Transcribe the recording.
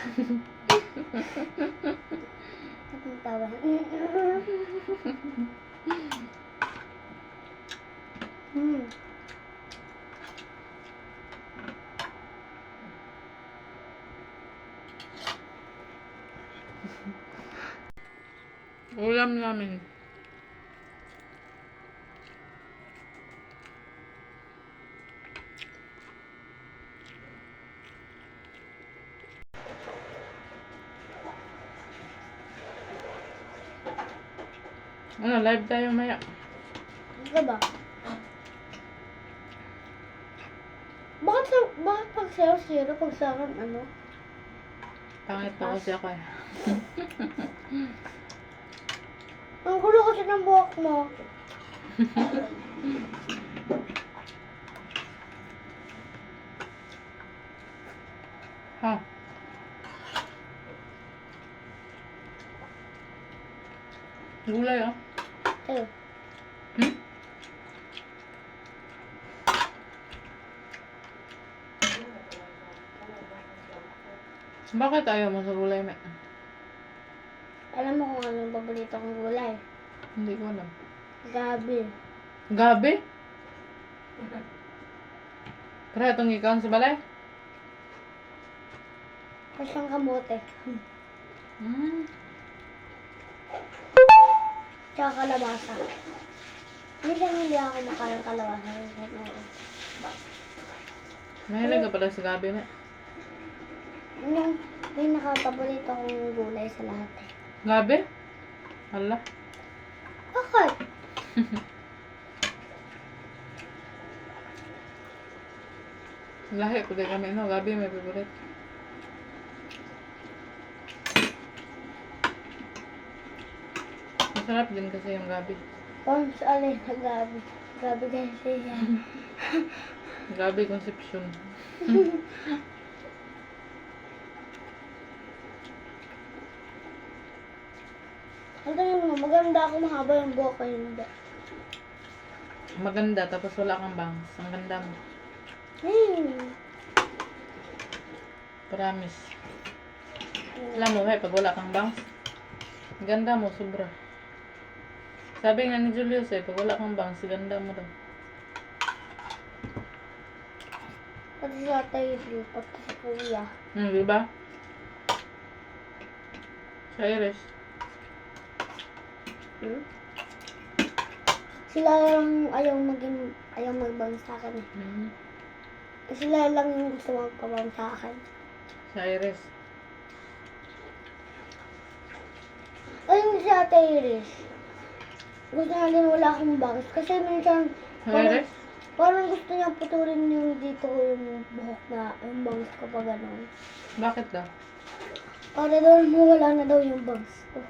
Ang tawa. Ulam namin. Ano, live tayo maya. Ano ba? Bakit pag sa'yo zero, pag sa akin ano? Pangit pa kasi ako eh. Ang gulo kasi ng buhok mo. Ha? Gulay oh. Ayun. Hmm? Bakit ayaw mo sa gulay, me? Alam mo kung anong paborito kong gulay? Hindi ko alam. Gabi. Gabi? Pero itong ikaw sa balay? Kasi ang kamote. Hmm. Tsaka kalabasa. Hindi ako makain kalabasa. Mahilig ka pala sa gabi, me. Yung pinaka-paborito kong gulay sa lahat eh. Gabi? Hala. Bakit? Lahi ko din kami, no? Gabi may favorite. Masarap din kasi yung gabi. Kung sa alin na gabi. Gabi kasi yan. Gabi Concepcion. Ang tingin mo, maganda ako mahaba yung buhok ko hindi. Maganda, tapos wala kang bangs. Ang ganda mo. Promise. Alam mo, pag wala kang bangs, ang ganda mo, sobra. Sabi nga ni Julius pag wala kang bangs, ganda mo daw. Pati sa tayo, pati sa kuya. Diba? Sa Iris. Sila lang ayaw magbang sa akin eh. Sila lang yung gusto magpabang sa akin. Sa Iris. Ayun si Ate Iris. Gusto na din wala akong bangs. Kasi minsan, Sa Iris? parang gusto niya putulin yung dito ko yung buhok na, yung bangs ko pa gano'n. Bakit daw? Para daw mawala na daw yung bangs ko.